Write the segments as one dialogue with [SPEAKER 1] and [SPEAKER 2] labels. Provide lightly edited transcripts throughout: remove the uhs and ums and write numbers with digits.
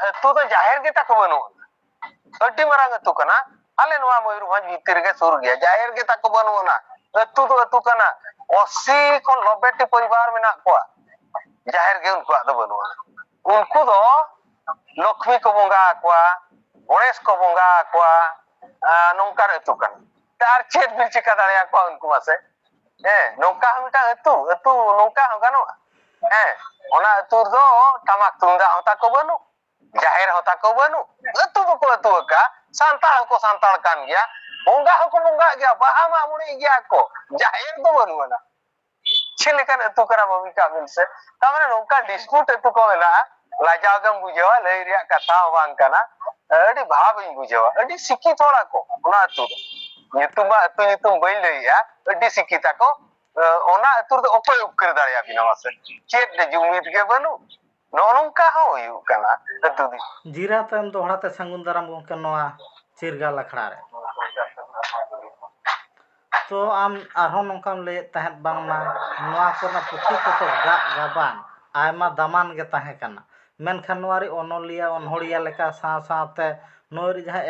[SPEAKER 1] अतु दो जाहिर के तक बनु अड्डी मरांग अतु कना आले नवा मयूरभंज भीतर के सुर गया जाहिर के तक बनु ना अतु दो अतु कना 80 को 90 परिवार में ना को जाहिर के उनको दो बनु उनको दो लक्ष्मी को बंगा को गणेश को बंगा को नौका अतु कना तार चेत बिल चिका दाड़िया को उनको मासे नौका मिटा अतु अतु नौका गानो ओना अतु दो टमाक तुंदा होता को बनु जाहिर होता को बनु अतु को अतु का सांताल को सांताल कान गया बंगा को बंगा गया बाहा मा मुड़ी गया को जाहिर तो बनु ना छिलकन अतु करा भूमिका मिल से तमने नौका डिस्प्यूट अतु को मेला लाजाव गम बुझेवा लई रिया कथा बांग कना अडी भाव इन बुझेवा अडी सिकी थोड़ा को ओना अतु नितुमा अतु नितुम बई लईया अडी सिकी ताको ओना अतु दो ओपय उकर दाड़िया बिना मासे चेत दे जुमिद के बनु नोनका हो यु कना अतु दी
[SPEAKER 2] जीरा तम दोहराते संगुन दाराम गोंके नोआ चिरगा लखड़ा रे तो आम आरो नोंकाम ले तहत बांगमा नोआ कोना पुथि पोतो गाबान आयमा दामान गे ताहे कना मेनखान नोआरी ओनोलिया ओनहोड़िया लेका सा साते नोरी जहां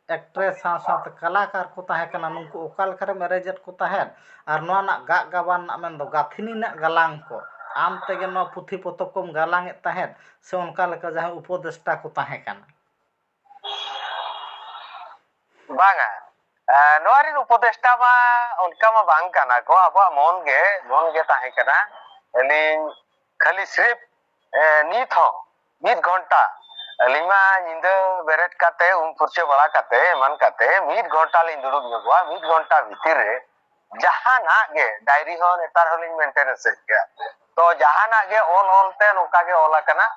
[SPEAKER 2] एक्ट्रेस सा साते कलाकार को ताहे कना नुंकु ओका लेका रे मैरेजेट को ताहे आर नोआ ना गाबान ना मेन दो गाथिनी ना गालांग को आम तेगे नोआ पुथि पोतो कोम गालांग ए ताहे से उनका लेका जहां उपदेष्टा को ताहे कना
[SPEAKER 1] बांगा नोआरी उपदेष्टा मा उनका मा बांग कना को अब मन गे ताहे कना एलिन खाली सिर्फ नीत हो 1 घंटा अलिमा निंद बेरेट काते फुरचे बड़ा काते मन काते 1 घंटा लिन दुड़ुब नगवा 1 घंटा भीतर रे जहाना गे डायरी हो नेतार होलिन मेंटेनेंस के तो जहाना गे ऑल ते नोका गे ऑल कना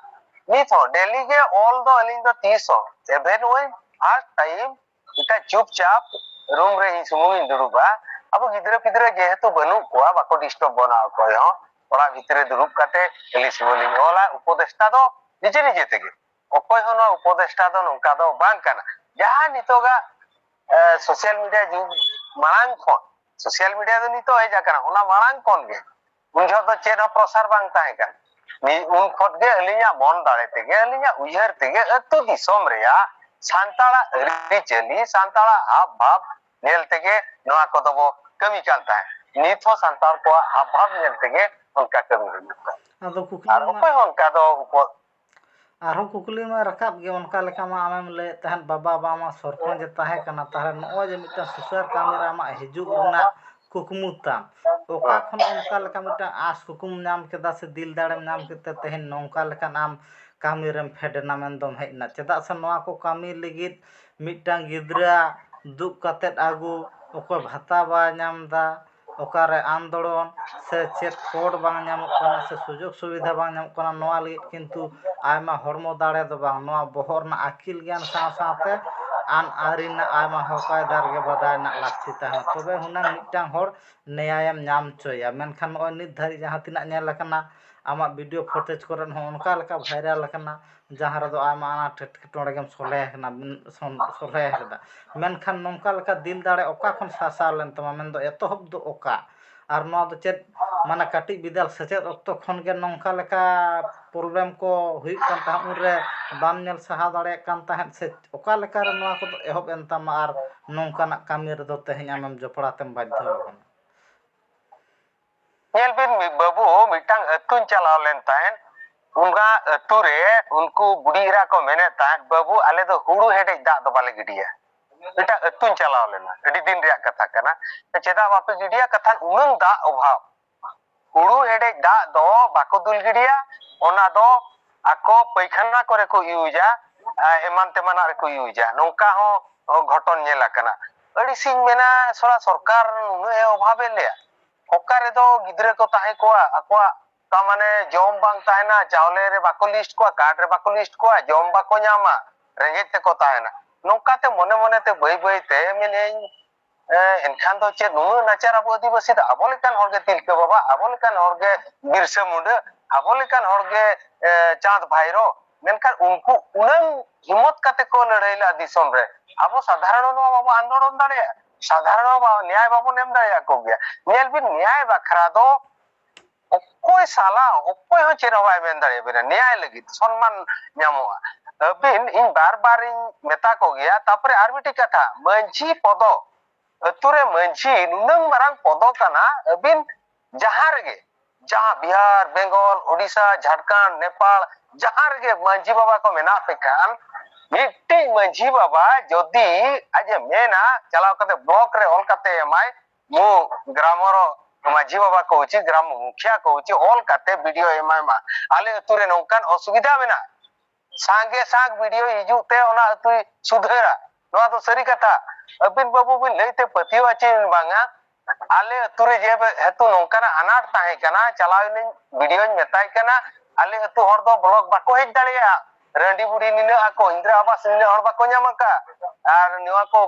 [SPEAKER 1] नीत हो डेली गे ऑल दो अलिन दो 30 हो एवेन ओय फर्स्ट टाइम इटा चुपचाप रूम रे ही सुमुइन दुड़ुबा अब गिदरे पिदरे जेहेतु बनु कोआ बाको डिस्टर्ब बना को हो ओला भीतर दुड़ुब काते एलिस बोली ओला उपदेष्टा दो निजे निजे तेगे ओकोय होनो उपदेष्टा दो नोका दो बांग कना जहां नितोगा सोशल मीडिया जुग मांग फोन सोशल मीडिया दो नितो हे जा कना ओना मांग कोन गे उनजो दो चेन प्रसार बांग ताहे कन नि उन खत गे अलिया मन दाड़े तेगे अलिया उयहर तेगे अतु दिसोम रेया सांताला रिचली सांताला हाव भाव नेल तेगे नोआ को दबो कमी कालता है निथो सांताल को हाव भाव नेल तेगे उनका कमी हुई
[SPEAKER 2] आदो कुकली
[SPEAKER 1] और उपाय उनका दो
[SPEAKER 2] आरो कुकली में रकाब गे उनका लेका मा आमेम ले तहन बाबा बामा सरपंच ताहे कना तारे नो जे मिटा सुसर कामेरा मा हिजु उना कुकमुता ओका खन उनका लेका मिटा आस कुकुम नाम केदा से दिल दाड़ेम नाम केते तहन नौका लेका नाम कामी रेम फेडना मेनदम हेना चेदा से नोआ को कामी लगित मिटा गिद्रा दुक कातेत आगु ओको भाता बा नामदा ओकारे आंदोलन से चेत कोड बांग नामक कना से सुजोग सुविधा बांग नामक कना नोआ लगित किंतु आयमा हरमो दाड़े दो बांग नोआ बहर ना अकिल ज्ञान साथे आन आरिना आयमा हकाय दारगे बदाय ना लाक्ति ताहे तबे हुना मिटांग हर न्यायम नाम चोया मेनखान ओ नित धारी जहां तिना नेल कना आमा वीडियो फुटेज करन हो उनका लेका वायरल कना जहां रे दो आयमा आना टोड़े गेम सोले कना सोले हदा मेनखान नोंका लेका दिल दाड़े ओका खन सासा लेन तमा मेन दो एतोहब दो ओका आर नोआ दो चेत माने काटी बिदाल सचेत अक्तो खन गे नोंका लेका प्रॉब्लम को हुई कान ता उनरे बाम नेल सहा दाड़े कान ता से ओका लेका रे नोआ को एहब एन तमा आर नोंका ना कामी रे दो तेहन आमम जपड़ा तेम बाध्य होना
[SPEAKER 1] नेल बिन बाबू मिटांग अतुन चलाव लेन ताहेन उनका अतु रे उनको बुढ़ीरा को मेने ताहेन बाबू आले दो हुड़ू हेडे दा दो बाले गिडिया इटा अतुन चलाव लेना अडी दिन रिया कथा कना चेदा बापे गिडिया कथा उनन दा अभाव हुड़ू हेडे दा दो बाको दुल गिडिया ओना दो आको पैखाना करे को यूजा एमान तेमाना रे को यूजा नोंका हो घटन नेला कना अडी सिंग मेना सोला सरकार नुए अभावे ले ओकारे दो गिद्रे को ताहे को आकोआ ता माने जॉम बांग ताहेना चावले रे बाको लिस्ट को कार्ड रे बाको लिस्ट को जॉम बाको न्यामा रेंगे ते को ताहेना नोंका ते मने मने ते बई बई ते मेने एनखान दो चे नुनु नाचार अब आदिवासी दा आबो लेकान हरगे तिलके बाबा आबो लेकान हरगे बिरसा मुंडा आबो लेकान हरगे चांद भाईरो मेनखान उनको उनन हिम्मत काते को लड़ाईला दिसम रे आबो साधारण नो बाबा आंदोलन दाड़े साधारण न्याय बाबू नेम दाया को गया नेल भी न्याय बखरा दो okoy sala okoy ho chero bai men dare bena न्याय lagi सम्मान nyamoa abin in bar in meta ko gya tapore ar miti katha manchi podo ature manchi nunang marang podo kana abin jahar ge जहाँ बिहार बेंगल ओडिशा झारखंड नेपाल जहाँ रे मंझी बाबा को मेना पे कान मिट्टी मंझी बाबा जदि आज मेना चलाव कते ब्लॉक रे ऑल कते एमाय मु ग्रामर मंझी बाबा कहूची ग्राम मुखिया कहूची ऑल कते वीडियो एमाय मा आले अतुरे नौकान असुविधा मेना सांगे सांग वीडियो हिजुते ओना अतु सुधरा नोआ तो सरी कथा अबिन बाबू बिन लेते पतियो आचे बांगा आले अतुरे जे हेतु नौकाना अनाट ताहे कना चलावनी वीडियो मेताय कना आले अतु हर दो ब्लॉग बाको हेज दाड़िया रंडी बुड़ी निने आको इंद्रा आवास निने हर बाको ᱧᱟᱢᱟᱠᱟ आर निवा को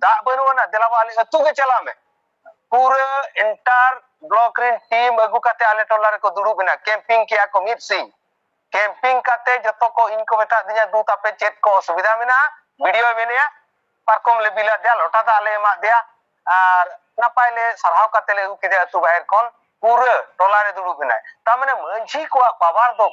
[SPEAKER 1] दा बनुना देलाबा आले अतु के चला में पूरा इंटर ब्लॉक रे टीम अगु कते आले टोला रे को दुडु बिना कैंपिंग किया को मित सिंह कैंपिंग कते जतो को इनको बता दिया दू तापे चेक को सुविधा मेना वीडियो मेनिया पारकम ले बिला दिया लोटा दा ले मा दिया आर नापाय ले सरहाव कते ले उकिदे अतु बाहर कोन पूरा टोला रे दुडु बिना ता माने मंझी को पावर दो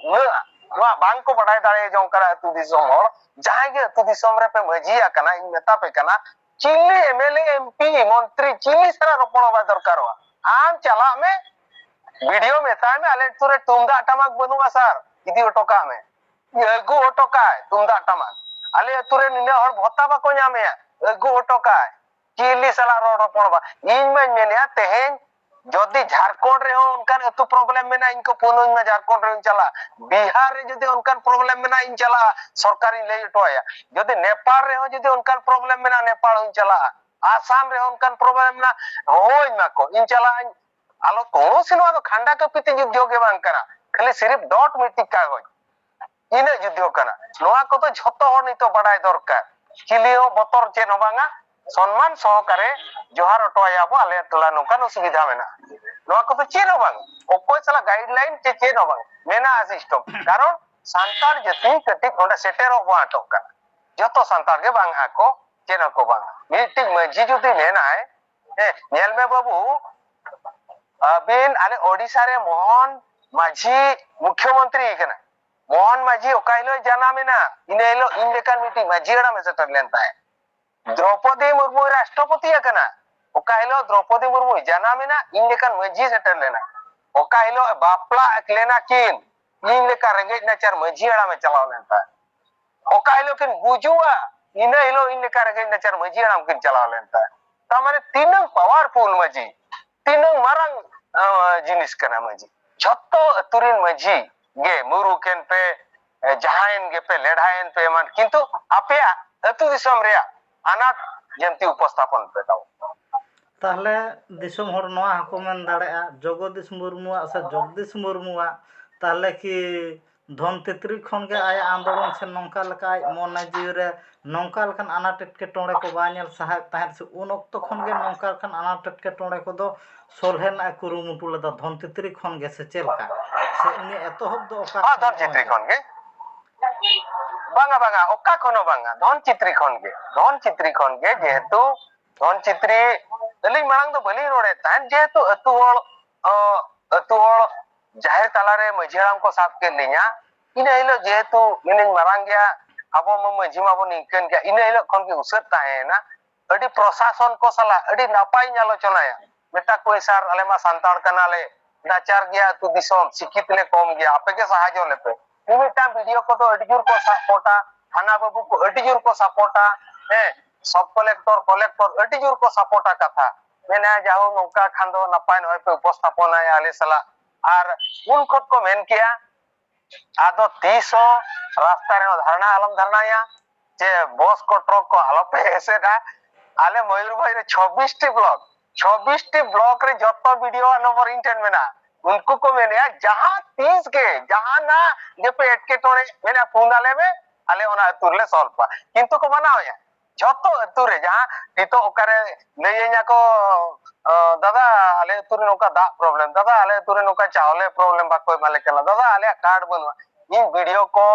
[SPEAKER 1] वा बांग को बडाय दाड़े जों करा अतु दिसम और जहां के अतु दिसम रे पे मंझी आकना इन नेता पे कना चिल्ली एमएलए एमपी मंत्री चिल्ली सारा रोपण बा दरकार आम चला में वीडियो में ता में आले तुरे तुमदा टमक बनुवा सर इदी ओटोका में एगु ओटोका तुमदा टमक आले तुरे निने हर भत्ता बा को ᱧᱟᱢᱮ एगु ओटोका चिल्ली साला रोपण बा इन में मेनिया तेहेन जदि झारखंड रे हो उनकान अतु प्रॉब्लम में ना इनको पुनः में झारखंड रे चला बिहार रे जदि उनकान प्रॉब्लम में ना इन चला सरकारी ले टोया जदि नेपाल रे हो जदि उनकान प्रॉब्लम में ना नेपाल इन चला आसाम रे हो उनकान प्रॉब्लम ना होय ना को इन चला आलो कोनो सिनवा तो खंडा कपिति युद्ध के बांग करा खाली सिर्फ डॉट मिटिक कागज इने युद्ध कना नोआ को तो झतो हर नितो बडाय दरकार चिली हो बतर चेन हो बांगा सम्मान सहकारे जोहार अटोया बो आले टोला नोकान सुविधा मेना नोआ को तो चेन हो बांग ओकोय सला गाइडलाइन चे चेन हो बांग मेना सिस्टम कारण सांतार जति कटिक ओंडा सेटेरो बो अटोका जतो सांतार के बांग आको चेन को बांग मीटिंग मजी जुदी मेना है नेल में बाबू अबिन आले ओडिशा रे मोहन माझी मुख्यमंत्री कना मोहन माझी ओकाइलो जनामेना इनेलो इन लेकान मीटिंग माझीड़ा में सेटर लेनता है द्रौपदी मुर्मू राष्ट्रपति कना ओकाइलो द्रौपदी मुर्मू जनामेना इन लेकान माझी सेटर लेना ओकाइलो बापला अकलेना किन इन लेका रेंगेज नाचार माझीड़ा में चलाव लेनता है ओकाइलो किन गुजुआ इनेलो इन लेका रेंगेज नाचार माझीड़ा में किन चलाव लेनता है ता माने तीनंग पावरफुल माझी तीनंग मारंग जिनिस कना माझी झत्तो अतुरिन माझी गे मुरु केन पे जहायन गे पे लेढ़ायन पे मान किंतु आपेया अतु दिसम रे अनाट जंती उपस्थापन पे दाव
[SPEAKER 2] ताहले दिसम हर नोआ हको मेन दाड़ेआ जगदीश मुर्मुआ से जगदीश मुर्मुआ ताहले कि धन तित्री खन के आय आंदोलन से नौका लका मन जीव रे नौका लखन अनाट एटकेटोड़े को बानेल सहाय ताहें से उन ओक्तो खन गे नौका लखन अनाट एटकेटोड़े को दो सोलहे ना कुरुमुटु लदा धन तित्री खन गे से चेलका से उनी एतोहब दो ओका
[SPEAKER 1] हां धन चित्री खन गे बांगा बांगा ओका खनो बांगा धन चित्री खन गे जेहेतु धन चित्री अली मांग दो बली रोडे तान जेहेतु अतु होड़ जाहिर तला रे मझिराम को साथ के लिया इन हिलो जेहेतु मिनिन मारांग गया अबो मझी माबो निकन गया इन हिलो खन के उसर ताहे ना अडी प्रशासन को सला अडी नापाई आलोचनाया मेटा कोई सार अले मा संतान कनाले नाचार गया तु दिसम शिक्षित ले कम गया आपे के सहायता लेपे मिटा वीडियो को तो अडी जुर को सपोर्टा थाना बाबू को अडी जुर को सपोर्टा है सब कलेक्टर अडी जुर को सपोर्टा कथा मेना जाहो नौका खांदो नापाय नय पे उपस्थापन आय आले सला और उन खुद को मेन किया आदो 300 रास्ता रे धरना आलम धरनाया जे बस को ट्रक को आलो पे ऐसे ना आले मयूरभंज रे 26 टी ब्लॉक रे जत्तो वीडियो नंबर इंटेन मेना उनको को मेने जहां 30 के जहां ना जे पे एटके टोरे मेना पुनाले में आले ओना तुरले सॉल्व पा किंतु को बनाओ या जत्तो तुरे जहां नितो ओकारे लेयኛ को दादा आले तुरे नोका दा प्रॉब्लम दादा आले तुरे नोका चावले प्रॉब्लम बा कोई माले केला दादा आले कार्ड बनवा इन वीडियो को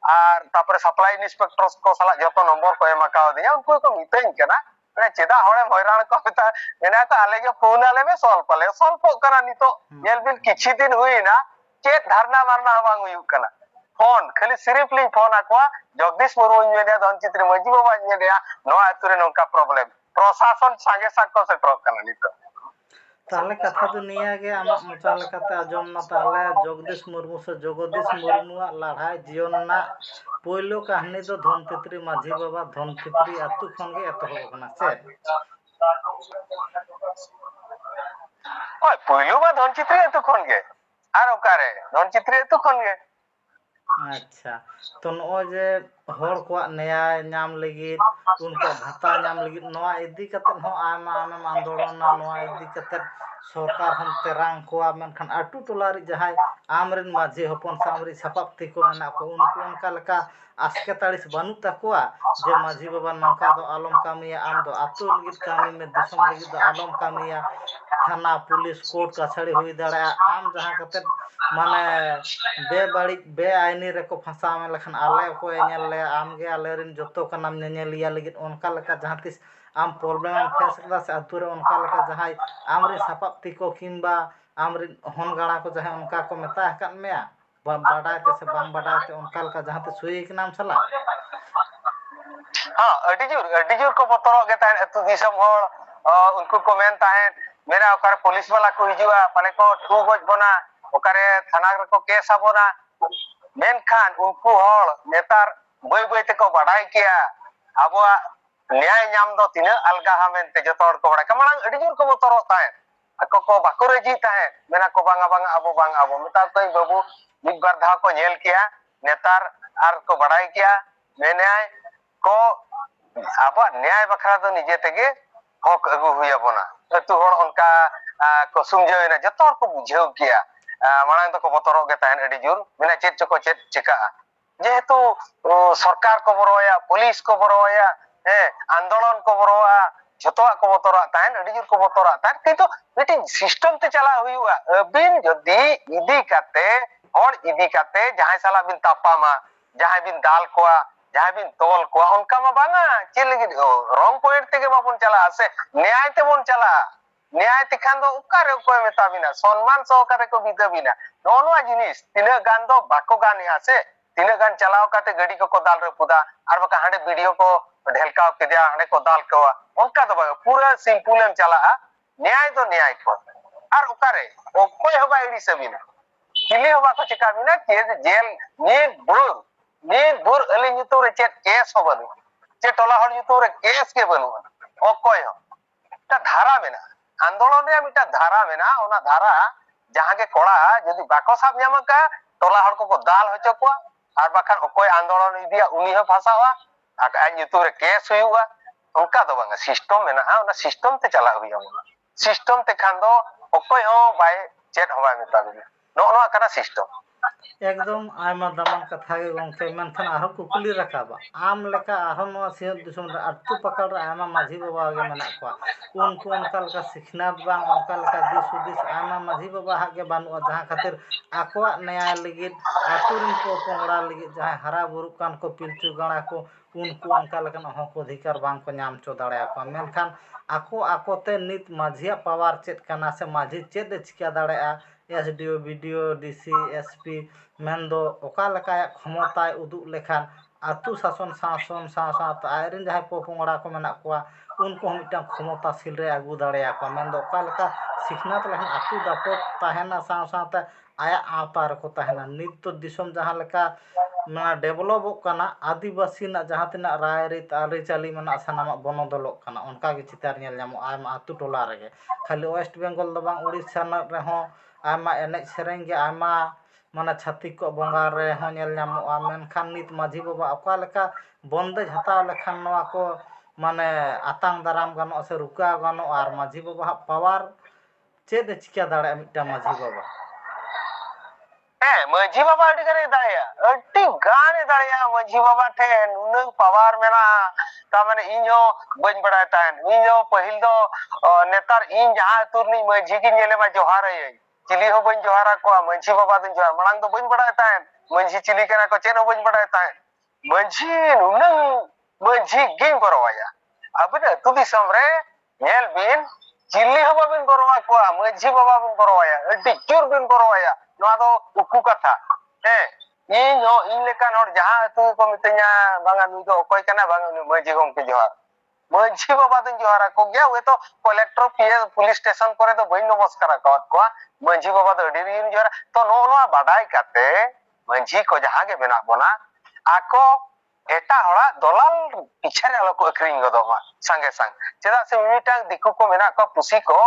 [SPEAKER 1] और तापर सप्लाई इंस्पेक्टर्स को सला जतो नंबर को एमा का दिया उनको को मितेन केना चेदा हड़े हैरान को मेता मेना को आले के फोन आले में सॉल्व करा नितो नेल बिन किछि दिन हुईना चेत धारणा मारना बांग हुयुक कना फोन खाली सिर्फ ली फोन आको जगदीश मुर्मू मेडिया धन चित्र मजी बाबा मेडिया नो आतुरे नोका प्रॉब्लम प्रशासन संगे साको से ट्रक कना नितो
[SPEAKER 2] ताले कथा तो निया के आमा मोचा लेकाते आजम ना ताले जगदीश मुर्मू से जगदीश मुर्मू लड़ाई जीवन ना पोइलो कहानी तो धनचित्री माझी बाबा धनचित्री आतु खन गे एतहब कना से
[SPEAKER 1] ओय पोइलो बा धन चित्री आतु खन गे आर ओकारे धन चित्री आतु खन गे
[SPEAKER 2] अच्छा तो नो जे हर को न्याय नाम लगी उनको भत्ता नाम लगी नोआ इदी कते हो आमा आमा आंदोलन ना नोआ इदी कते सरकार हम तेरांग को मेनखान अटू टोलारी जहाय आमरिन माझी हपन सामरी सपाप्ति को मेना को उनको उनका लका आस्के ताड़िस बानु तकोआ जे माझी बाबा नंका दो आलम कामिया आम दो आतु लगी कामी में दिसम लगी दो आलम कामिया थाना पुलिस कोर्ट कचहरी हुई दड़ा आम जहां कते माने बेबाड़ी बेआईनी रे को फंसा में लखन आले को एनेल ले आमगे आले रिन जतो कनाम नेनेलिया लगी उनका लका जहां तिस आम प्रॉब्लम आम फेस कदा से अतुरे उनका लका जहां आमरे सपाप्ति को किंबा आमरे होन गाड़ा को जहां उनका को मेता हकन में बाडाते से बांग बाडाते उनका लका जहां ते सुई के नाम सला
[SPEAKER 1] हां अडिजुर को बतरो गे तान अतु दिसम होड़ उनको को मेन ताहेन मेरा ओकर पुलिस वाला को हिजुआ पाले को ठू गज बना ओकरे थाना रे को केस आबोना मेनखान उनको होड़ नेतार बय बय ते को बाडाई किया आबोआ न्याय नाम दो तिना अलगा हमेनते जतोड़ को बड़ा कमलांग अडिजुर को बतरो ताहेन ako ko bako reji tahen mena ko banga abo meta koi babu mid bar dha ko nyel kiya netar ar ko badai kiya menai ko abo न्याय बखरा तो निजे तेगे हक अगु हुई abona अतु हर उनका को सुमझेना जतो हर को बुझेउ किया मांग तो को बतरो गे ताहेन अडी जुर मेना चेत चको चेत चिका जेहेतु सरकार को बरोया पुलिस को बरोया आंदोलन को बरोया जतो को बतरा ताहेन अडी जुर को बतरा तार किंतु मिटी सिस्टम ते चला हुआ बिन जदी इदी काते और इदी काते जहां साला बिन तापामा जहां बिन दाल कोआ जहां बिन तोल कोआ उनका मा बांगा चे लगी रॉन्ग पॉइंट ते के बाबन चला से न्याय ते बन चला न्याय ते खान दो उकारे को मेता बिना सम्मान सहकारे को बिदा बिना नोनवा जिनिस तिना गान दो बाको गान आसे तिना गान चलाओ काते गडी को दाल रे पुदा आर बका हांडे वीडियो को ढेलकाव किदिया हांडे को दाल कोआ उनका तो पूरा सिंपल चला न्याय तो न्याय को और उकारे ओकोय होबा एडी सबिना किले होबा को चिका बिना के जेल नीट बुर अली nyutu रे चेत केस हो बनु चे टोला हर nyutu रे केस के बनु ओकोय हो ता धारा मेना आंदोलन रे मिटा धारा मेना ओना धारा जहां के कोड़ा जदी बाको साब न्यामका टोला हर को दाल होचो को आर बाखान ओकोय आंदोलन इदिया उनी हो फसावा आक आ nyutu रे केस हुआ उनका तो बांगा सिस्टम मेना ओना सिस्टम ते चला हुई हम सिस्टम ते खान दो ओकोय हो बाय चेत होबा मेता बिना नो नो कना सिस्टम
[SPEAKER 2] एकदम आयमा दामन कथा के गंके मेनखान आरो कुकुली रखाबा आम लेका आरो नो सियत दिसम रे अट्टू पकड़ आयमा माझी बाबा के मेना को उनको उनका लका सिखनात बांग उनका लका दिस उदिस आयमा माझी बाबा हागे बानु जहां खातिर आकोआ न्याय लगित आतुरिन को पोंगड़ा लगित जहां हरा बुरु कान को पिलचु गणा को उनको उनका लका हक अधिकार बांग को नाम चो दाड़े को मेनखान आको आकोते नित माझिया पावर चेत कना से माझी चेत चिका दाड़े एसडीओ वीडियो डीसी एसपी मेंदो ओका लका क्षमता उदुग लेखान आतु शासन साथ आयरिन जहां पोपोंगड़ा को मेना को उनको मिटा क्षमताशील रे आगु दाड़े को मेंदो ओका लका सिखनात लेखान आतु दापट ताहेना साथ आया आवतार को ताहेना नित तो दिसम जहां लका ना डेवलप कना आदिवासी ना जहां तना राय रीत आरी चाली मना सनामा बनोदलोक कना उनका के चितार नेल जामो आयमा आतु टोला रे खाली वेस्ट बेंगल दो बांग उड़ीसा न रेहो आयमा एने सेरेंग गे आयमा माने छातिक को बंगा रे हो नेल जामो मेनखान नित माझी बाबा ओका लका बंदेज हताव लेखान नवा को माने आतांग दाराम गानो से रुका गानो आर माझी बाबा पावर चेद चिका दाड़े मिटा माझी बाबा
[SPEAKER 1] माझी बाबा अडी करे दाया अडी गाने दाया माझी बाबा ठे नुनंग पावर मेना ता माने इño बन बड़ा तान इño पहिल दो नेतार इन जहां तुरनी माझी की नेले मा जोहार है चिली हो बन जोहारा को माझी बाबा दिन जोहार मलांग तो बन बड़ा तान माझी चिली करा को चेनो बन बड़ा तान माझी नुनंग माझी game बरोया abin atu disam re nyel bin chili haba bin borwa ko maji baba bin borwa ya adi jur bin borwa ya noa do uku katha in lekan hor jaha atu ko mitanya banga nui do okoi kana banga maji gomke johar maji baba din johara ko gya we to collector ps police station kore to bain namaskar akawat ko maji baba do adi rin johara to no badai kate maji ko jaha ge mena bona ako eta hora dolal pichare alo ko akring godoma sange sang cheda se mitang diku ko mena ko pusi ko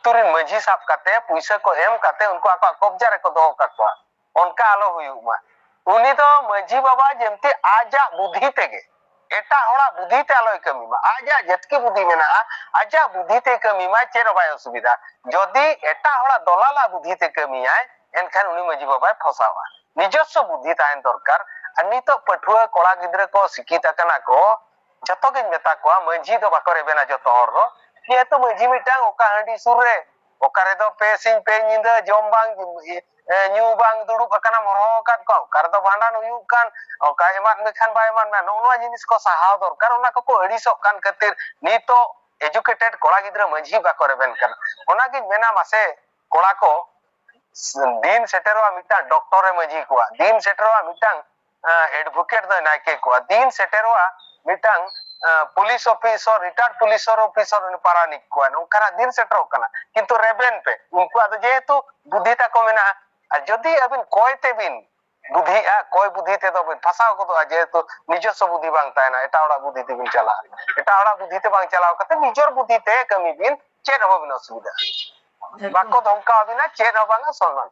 [SPEAKER 1] turin maji sap kate puisa ko em kate unko ako kobja re ko do kakwa onka alo huyuk ma uni to maji baba jemti aja budhi tege eta hora budhi te alo kami ma aja jetki budhi mena aja budhi te kami ma chero bai osubida jodi eta hora dolala budhi te kami ai enkhan uni maji baba phosawa nijosso budhi tahen dorkar ani to pathua kola gidre ko sikita kana ko joto ge meta ko maji do bakore bena joto hor do ye to maji mitang oka handi surre okare do pe sing pe nyinda jombang nyu bang duduk akana morokat ko kar do bhandan uyuk kan oka eman mekhan ba eman na no jinis ko sahaw dorkar ona ko edisok kan khatir nito educated kola gidre maji bakore ben kan ona ge mena mase kola ko din seteroa mitang doctor e maji ko din seteroa mitang advocate do naike ko din seteroa mitang police officer retired police officer ni paranik ko nongkana din setero kana kintu reben pe unku ado jehetu budhi ta ko mena jodi abin koite bin budhi koi budhi te do bin phasaw ko do jehetu nijosso budhi bang taena eta ora budhi te bin chala eta ora budhi te bang chala kate nijor budhi te kami bin chet hobo bin osubida bako dhomka abina chet hobanga sonman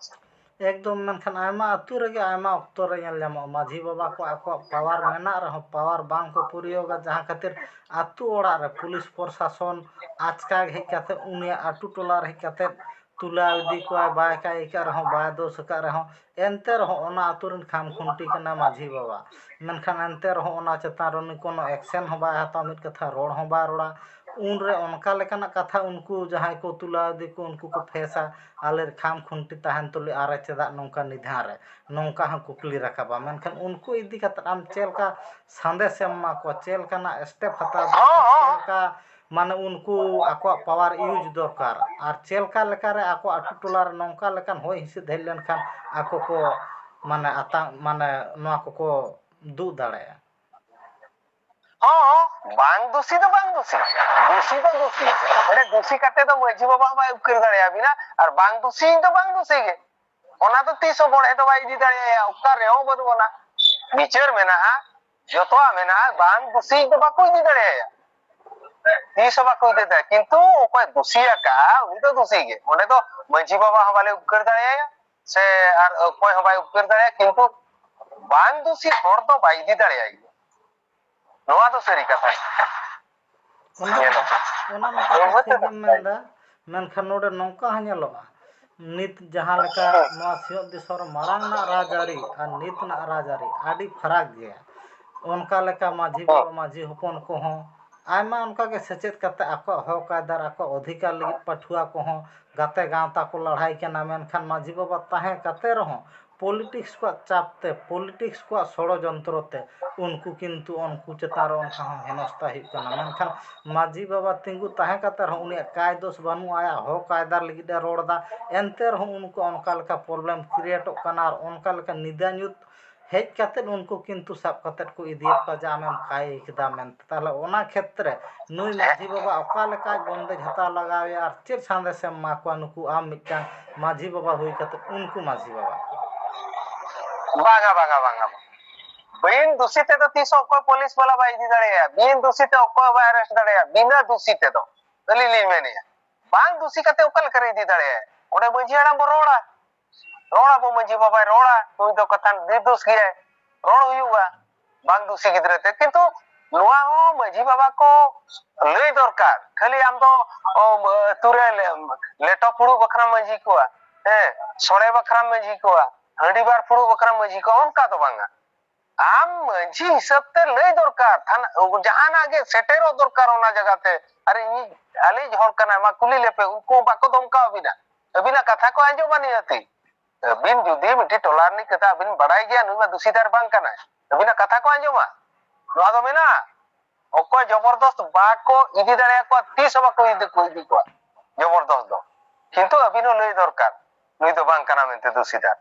[SPEAKER 2] एकदम मेनखान आयमा अतु रगे आयमा अक्तो रे ñel ᱧᱟᱢᱚᱜ माझी बाबा को आको power मेना रहो power बांग को पुरियोगा जहां खातिर अतु ओड़ा रे पुलिस प्रशासन आजका हे काते उने अटु टोला रे काते तुला इदी को बाय काई का रहो बाय दोस का रहो एनते रहो ओना अतु रन खाम खुंटी कना माझी बाबा मेनखान एनते रहो ओना चेतान रन कोनो एक्शन हो बाय हता मित कथा रोड हो बा रोड़ा उन रे उनका लेकाना कथा उनको जहां को तुला इदी को उनको को फेसा आले खाम खुंटी ताहन तुले आरे चेदा नोंका निधान रे नोंका ह कुकली रखाबा मेनखान उनको इदी कत आम चेल का संदेश एम्मा को चेल काना स्टेप हता चेल का माने उनको आको पावर यूज दरकार और चेलका लेका रे आको अटु टोला रे नोंका लेकान होय हिसे धैल लेनखान आको को माने आता माने नोआ को दु दाड़े
[SPEAKER 1] bang dusi to bang dusi ore dusi kate to maji baba ba ukir dare abina ar bang dusi to bang dusi ge ona to 300 bode to bai di dare ukar re ho bodu ona bichar mena joto mena bang dusi to ba koi di dare 300 ba koi de kintu okoi dusiya ka uni to dusi ge onde to maji baba hawale ukir dare se ar okoi hawai ukir dare kintu bang dusi hor to bai di dare ai noa to seri katha
[SPEAKER 2] ona ma ठीक मेंदा मेनखान नोडे नोंका हñeloa नित जहां लेका नोआ सियोत दिसर मारांग ना राजारी आ नित ना राजारी आडी फराक गया उनका लेका माझी बाबा माझी हपन को हो आयमा उनका के सचेत करते आको हक कायदार आको अधिकार लगी पठुआ को हो गाते गांवता को लड़ाई के ना मेनखान माझी बाबा ताहे कते रहो पॉलिटिक्स को चापते पॉलिटिक्स को षड़यंत्रते उनको किंतु उनको चेतार उनका हेनस्ता ही कना मेनखान माझी बाबा तिंगु ताहे कते रहो उनी कायदोस बनु आया हो कायदार लगी दे रोडदा एनते रहो उनको उनका लेका प्रॉब्लम क्रिएट कना और उनका लेका निदान्युत हेज कते उनको किंतु सब कते को इदिर का जामेम काय एकदा मेन ताले ओना क्षेत्र नुई माझी बाबा ओका लेका बंदे झता लगावे और चेर सांदे से मा को नुकु आम मिटा माझी बाबा होई कते उनको माझी बाबा
[SPEAKER 1] बांगा बिन दूषित तो 300 को पुलिस वाला बाई दी दड़े बिन दूषित को बाय अरेस्ट दड़े बिना दूषित तो दलीली मेने बांग दूषित कते ओकल करे दी दड़े ओडे मजियाड़ा बरोड़ा रोड़ा बो मजी बाबा रोड़ा तुई तो कथन निर्दोष गया रोड़ हुआ बांग दूषित गिदरे ते किंतु नुआ हो मजी बाबा को लई दरकार खाली आम तो तुरे लेटो पुड़ू बखरा मजी को सोड़े बखरा मजी को हंडी बार पुड़ू बखरा मजी को उनका तो बांगा आम मजी हिसाब ते लई दरकार थान जहां आगे सेटेरो दरकार ओना जगह ते अरे नी आले हर कना मा कुली लेपे उनको बाको दमका अबिना कथा को आंजो बानी आती बिन जुदी मिटी टोलार नि कथा बिन बड़ाई गया नुमा दूषितार बांग कना अबिना कथा को आंजो मा नोआ दो मेना ᱚᱠᱚᱭ ᱡᱚᱵᱚᱨᱫᱚᱥᱛ ᱵᱟᱠᱚ ᱤᱫᱤ ᱫᱟᱲᱮᱭᱟᱠᱚᱣᱟ ᱛᱤᱥ ᱦᱚᱸ ᱵᱟᱠᱚ ᱤᱫᱤ ᱠᱚᱣᱟ ᱡᱚᱵᱚᱨᱫᱚᱥᱛ ᱫᱚ ᱠᱤᱱᱛᱩ ᱟᱹᱵᱤᱱ ᱦᱚᱸ ᱞᱟᱹᱭ ᱫᱚᱨᱠᱟর ᱱᱩᱭ ᱫᱚ ᱵᱟᱝ ᱠᱟᱱᱟ ᱢᱮᱱᱛᱮ ᱫᱩᱥᱤᱫᱟᱨ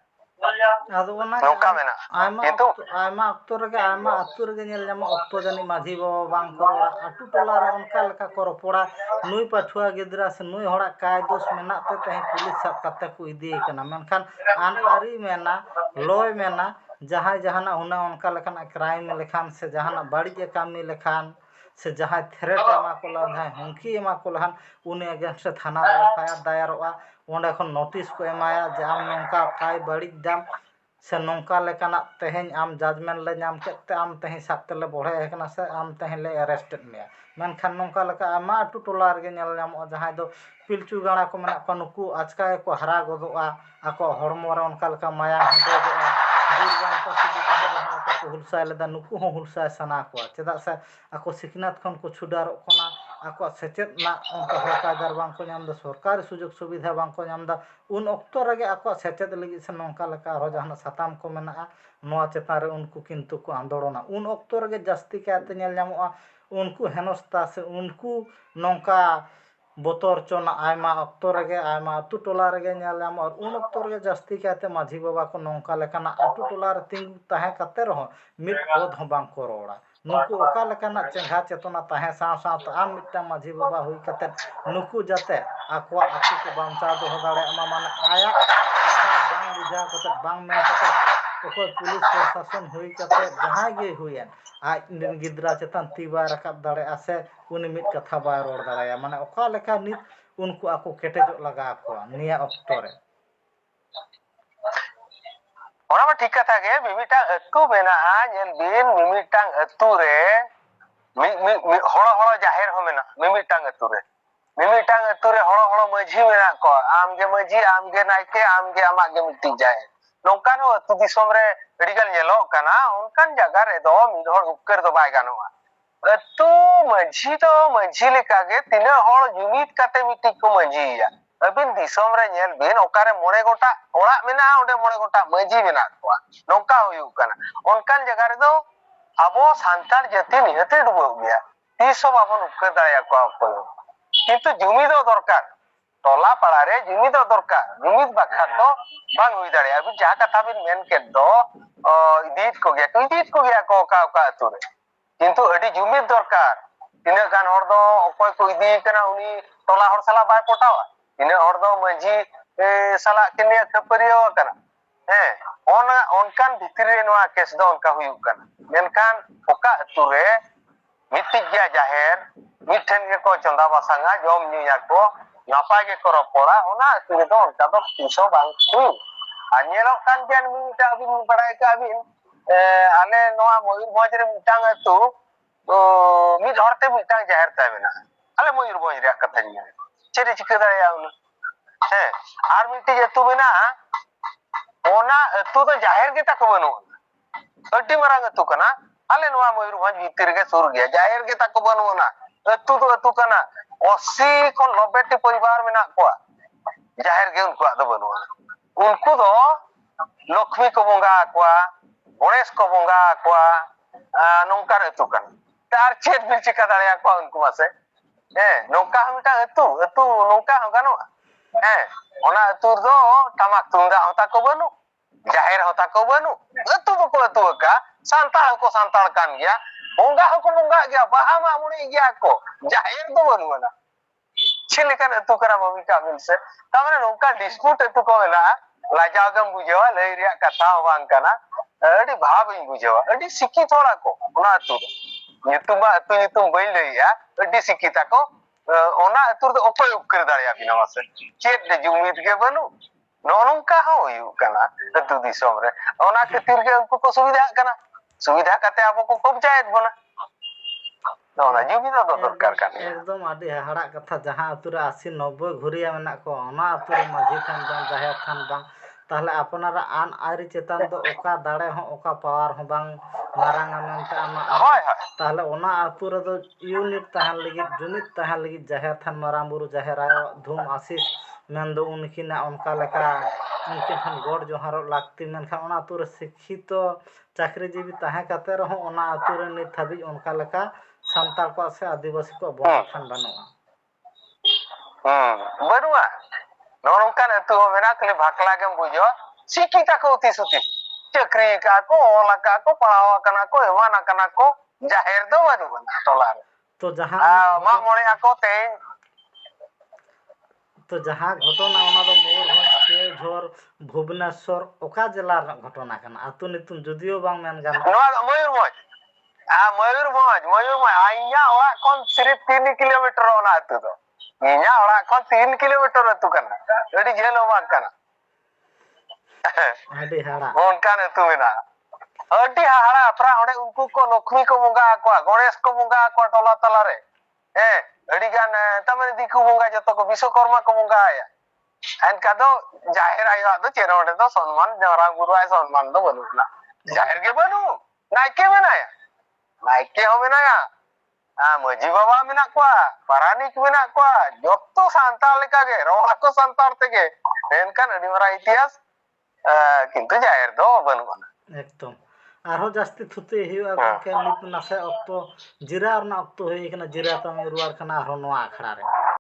[SPEAKER 2] ᱟᱫᱚ ᱚᱱᱟᱜᱮ
[SPEAKER 1] ᱱᱚᱝᱠᱟ ᱢᱮᱱᱟᱜᱼᱟ ᱠᱤᱱᱛᱩ
[SPEAKER 2] ᱟᱭᱢᱟ ᱚᱠᱛᱚ ᱨᱮᱜᱮ ᱟᱭᱢᱟ ᱟᱹᱛᱩ ᱨᱮᱜᱮ ᱧᱮᱞ ᱧᱟᱢᱚᱜ ᱚᱠᱛᱚ ᱡᱟᱹᱱᱤᱡ ᱢᱟᱺᱡᱷᱤ ᱵᱟᱵᱟ ᱵᱟᱝ ᱠᱚ ᱨᱚᱲᱟ ᱟᱹᱛᱩ ᱴᱚᱞᱟ ᱨᱮ ᱚᱱᱠᱟ ᱞᱮᱠᱟ ᱠᱚ ᱨᱚᱯᱚᱲᱟ ᱱᱩᱭ ᱯᱟᱹᱴᱷᱩᱣᱟᱹ ᱜᱤᱫᱽᱨᱟᱹ ᱥᱮ ᱱᱩᱭ ᱦᱚᱲᱟᱜ ᱠᱟᱭ ᱫᱳᱥ ᱢᱮᱱᱟᱜ ᱛᱮ ᱛᱮᱦᱮᱧ ᱯᱩᱞᱤᱥ ᱥᱟᱵ ᱠᱟᱛᱮ ᱠᱚ ᱤᱫᱤᱭᱮ ᱠᱟᱱᱟ ᱢᱮᱱᱠᱷᱟन ᱟᱹᱱ ᱟᱹᱨᱤ ᱢᱮᱱᱟ ᱞᱚᱭ ᱢᱮᱱᱟ ᱡᱟᱦᱟᱸᱭ ᱡᱟᱦᱟᱱᱟᱜ ᱦᱩᱱᱟᱹᱝ ᱚᱱᱠᱟ ᱞᱮᱠᱟᱱᱟᱜ ᱠᱨᱟᱭᱤᱢ ᱞᱮᱠᱷᱟᱱ ᱥᱮ ᱡᱟᱦᱟᱱᱟᱜ ᱵᱟᱹᱲᱤᱡ ᱮ ᱠᱟᱹᱢᱤ ᱞᱮᱠᱷᱟᱱ ᱥᱮ ᱡᱟᱦᱟᱸᱭ ᱛᱷᱨᱮᱴ ᱮᱢᱟ ᱠᱚ ᱞᱟᱜᱟᱱ ᱡᱟᱦᱟᱸᱭ ᱦᱩᱢᱠᱤ ᱮᱢᱟ ᱠᱚ ᱞᱟᱜᱟᱱ ᱩᱱᱤ ᱮᱜᱮᱱᱥᱴ ᱨᱮ ᱛᱷᱟᱱᱟ ᱨᱮ FIR ᱫᱟᱭᱟᱨᱚᱜᱼᱟ ᱚᱸᱰᱮ ᱠᱷᱚᱱ ᱱᱳᱴᱤᱥ ᱠᱚ ᱮᱢᱟᱭᱟ ᱡᱮ ᱟᱢ ᱱᱚᱝᱠᱟ ᱠᱟᱭ ᱵᱟᱹᱲᱤᱡ ᱫᱟᱢ से नौका लेकाना तेहें आम जजमेंट ले नाम केते आम तेहें साथ तेले बढ़े हेकना से आम तेहें ले अरेस्टेड में मेनखान नौका लेका आमा अटू टोला रे नेल नामो जहां दो पिलचू गाणा को मेना को नुकु आचका को हरा गोदोआ आको हरमो रे उनका लेका माया हेदोगोआ बीरगाम को सिदु को जहां लेका को हुलसा लेदा नुकु हो हुलसा सना को चेदा से आको सिखनात खन को छुडारो कोना आको सेचेत ना उनका हकादार बांग को नाम द सरकारी सुजोग सुविधा बांग को नाम द उन ऑक्टो रगे आको सेचेत लगी से नौका लेका रो जहां साताम को मेना नोआ चेतान रे उनको किंतु को आंदोलना उन ऑक्टो रगे जास्ती काते नेल नामोआ उनको हेनस्ता से उनको नौका बोतर चोना आयमा ऑक्टो रगे आयमा अतु टोला रगे नेल नाम और उन ऑक्टो रगे जास्ती काते माझी बाबा को नौका लेकाना अतु टोला रे तिंगु ताहे काते रहो मिट पद हो बांग को रोड़ा नुकु ओका लेकाना चेंगा चेतना ताहे साव साव त आम मिट्टा माझी बाबा हुई काते नुकु जाते आकवा अतु को बांचा दो दाड़े मा माने आया कथा बांग बुझा काते बांग मेन काते ओको पुलिस प्रशासन हुई काते जहां गे हुयन आज गिद्रा चेतन तीबा रकाब दाड़े आसे उनी मिट कथा बाय रोड दाड़ाया माने ओका लेका नित उनको आको केटेजो लगा को निया ऑक्टो रे
[SPEAKER 1] ᱚᱱᱟ ᱢᱟ ᱴᱷᱤᱠ ᱠᱟᱛᱷᱟ ᱜᱮ ᱢᱤᱢᱤᱴᱟᱝ ᱟᱹᱛᱩ ᱢᱮᱱᱟᱜᱼᱟ ᱧᱮᱞ ᱵᱤᱱ ᱢᱤᱢᱤᱴᱟᱝ ᱟᱹᱛᱩ ᱨᱮ ᱢᱤ ᱦᱚᱲ ᱡᱟᱦᱮᱨ ᱦᱚᱸ ᱢᱮᱱᱟᱜᱼᱟ ᱢᱤᱢᱤᱴᱟᱝ ᱟᱹᱛᱩ ᱨᱮ ᱦᱚᱲ ᱢᱟᱹᱡᱷᱤ ᱢᱮᱱᱟᱜ ᱠᱚᱣᱟ ᱟᱢᱜᱮ ᱢᱟᱹᱡᱷᱤ ᱟᱢᱜᱮ ᱱᱟᱭᱠᱮ ᱟᱢᱜᱮ ᱟᱢᱟᱜ ᱜᱮ ᱢᱤᱫᱴᱤᱡ ᱡᱟᱦᱮᱨ ᱱᱚᱝᱠᱟᱱ ᱦᱚᱸ ᱟᱹᱛᱩ ᱫᱤᱥᱚᱢ ᱨᱮ ᱟᱹᱰᱤᱜᱟᱱ ᱧᱮᱞᱚᱜ ᱠᱟᱱᱟ ᱚᱱᱠᱟᱱ ᱡᱟᱭᱜᱟ ᱨᱮᱫᱚ ᱢᱤᱫ ᱦᱚᱲ ᱩᱯᱠᱟᱹᱨ ᱫᱚ ᱵᱟᱭ ᱜᱟᱱᱚᱜᱼᱟ ᱟᱹᱛᱩ ᱢᱟᱹᱡᱷᱤ ᱫᱚ ᱢᱟᱹᱡᱷᱤ ᱞᱮᱠᱟᱜᱮ ᱛᱤᱱᱟᱹᱜ ᱦᱚᱲ ᱡᱩᱢᱤᱫ ᱠᱟᱛᱮ ᱢᱤᱫᱴᱤᱡ ᱠᱚ ᱢᱟᱹᱡᱷᱤᱭᱟ ᱟᱹᱵᱤᱱ ᱫᱤᱥᱚᱢ ᱨᱮ ᱧᱮᱞ ᱵᱤᱱ ᱚᱠᱟᱨᱮ 9 ᱜᱚᱴᱟᱝ ᱚᱲᱟᱜ ᱢᱮᱱᱟᱜᱼᱟ ᱚᱸᱰᱮ 9 ᱜᱚᱴᱟᱝ ᱢᱟᱹᱡᱷᱤ ᱢᱮᱱᱟᱜ ᱠᱚᱣᱟ ᱱᱚᱝᱠᱟ ᱦᱩᱭᱩᱜ ᱠᱟᱱᱟ ᱚᱱᱠᱟᱱ ᱡᱟᱭᱜᱟ ᱨᱮᱫᱚ ᱟᱵᱚ ᱥᱟᱱᱛᱟᱲ ᱡᱟᱹᱛᱤ ᱱᱤᱦᱟᱹᱛ ᱰᱩᱵᱟᱹᱣ ᱜᱮᱭᱟ ᱛᱤᱥ ᱦᱚᱸ ᱵᱟᱵᱚᱱ ᱩᱯᱠᱟᱹᱨ ᱫᱟᱲᱮᱭᱟᱠᱚᱣᱟ ᱚᱠᱚᱭ ᱦᱚᱸ ᱠᱤᱱᱛᱩ ᱡᱩᱢᱤᱫᱚᱜ ᱫᱚᱨᱠᱟর टोला पाड़ा रे जुमिद दरकार जुमिद बाखा तो बांग हुई दाड़े अभी जहां कथा बिन मेन के दो इदीत को गया को का अतु रे किंतु अडी जुमिद दरकार तिने गान हर दो अकोय को इदी कना उनी टोला हर साला बाय पटावा तिने हर दो मंजी साला किने खपरियो कना ओनकान भितर रे नोआ केस दो उनका हुई कना मेनकान ओका अतु रे मिट्टी गया जाहेर मिठन के को चंदा बासांगा जम न्यूया को नापाय के को रपड़ा ओना अतु रे दो उनका दो तीसो बांग हुई आनेलो कान बियान मिटा अबिन बड़ाय का अबिन आले नोआ मयूरभंज रे मिटांग अतु मिद हरते मिटांग जाहेर ता मेना आले मयूरभंज रे कथा नि चेरे चिका दाया उन आर मिट्टी अतु मेना ओना अतु तो जाहेर के तक बनो अड्डी मारांग अतु कना आले नोआ मयूरभंज भीतर के सुर गया जाहेर के तक बनो ना अतु तो अतु कना 80 को 90 परिवार मेना को जाहेर के उनको दो बनो उनको दो लक्ष्मी को बंगा को गणेश को बंगा को नौकार अतु कना तार चेत बिल चिका दाया को उनको मासे नौका हमटा अतु नौका हो गानो ओना अतु दो टमाक तुंदा होता को बनो जाहेर होता को बनो अतु को अतु का सांताल को सांताल कान गया बंगा को बंगा गया बाहा मा मुनी गया को जाहेर तो बनो ना छिलकन अतु करा भूमिका मिल से तमने नौका डिस्प्यूट अतु को मेला लाजागम बुझेवा लई रिया कथा बांग कना अडी भाव इन बुझेवा अडी सिक्की थोड़ा को ओना अतु नितुमा अतु नितुम बई लईया अडी सिक्की ताको ओना अतु दो ओपय उपकर दाया बिना मासे चेत दे जुमिद के बनु नोनका हो यु कना अतु दिसोम रे ओना खातिर के उनको को सुविधा काते आबो को कब्जायत बना नोना जुमिद दो दरकार काने
[SPEAKER 2] एकदम आदि हाड़ा कथा जहां अतु रे 80 90 घुरिया मेना को ओना अतु रे माझी थान बांग जाहेर थान बांग ताहले अपनारा आन आरी चेतान दो ओका दाड़े हो ओका पावर हो बांग मारांग मेनते आमा ताहले ओना अतु रे दो यूनिट तहन लगी जुनिट तहन लगी जाहेर थान मारांग बुरु जाहेर आयो धूम आशीष मेन दो उनकिना उनका लेका उनके थान गोड जोहारो लागती मेनखान ओना अतु रे शिक्षित चाकरीजीवी तहे काते रहो ओना अतु रे नित हाबी उनका लेका santal ko se adivasi ko bonga khan banuga
[SPEAKER 1] banuga nongkan itu mena kali bhakla gem bujo sikita ko uti suti cakri ka ko ola ka ko palawa kana ko emana kana ko jahir do banuga tolar
[SPEAKER 2] to jahan
[SPEAKER 1] mak mole ako te
[SPEAKER 2] तो जहाँ घटना ओना दो मयूरभंज के झोर भुवनेश्वर ओका जिला घटना कना आतु नितुम जुदियो बांग मेन गाना
[SPEAKER 1] मयूरभंज मयूरभंज आइया ओड़ा कोन सिर्फ 3 किलोमीटर ओना आतु दो इया ओड़ा कोन 3 किलोमीटर आतु कना अडी झेलो मा कना
[SPEAKER 2] अडी हाड़ा
[SPEAKER 1] ओनकान आतु मेना अडी हाड़ा प्रा ओडे उनको को लक्ष्मी को बंगा आको गणेश को बंगा आको टोला तला रे अडी गान तमने दिकु बंगा जतो को विश्वकर्मा को बंगा आया एनका दो जाहिर आयो दो चेरोडे दो सम्मान जरा गुरु आय सम्मान दो बनुना जाहिर के बनु नाइके मेनाया नाइके हो मेनाया मजी बाबा मेना कोआ पारानिक मेना कोआ जत्तो सांताल लेका गे रोला को सांतार तेगे एनकान अडी मारा इतिहास किंतु जाहिर दो बनुना
[SPEAKER 2] एकदम आरो जास्ती थुते हियो गनके नित नासे अक्तो जिरा रना अक्तो होई कना जिरा तमे रुवार कना आरो नवा आखड़ा रे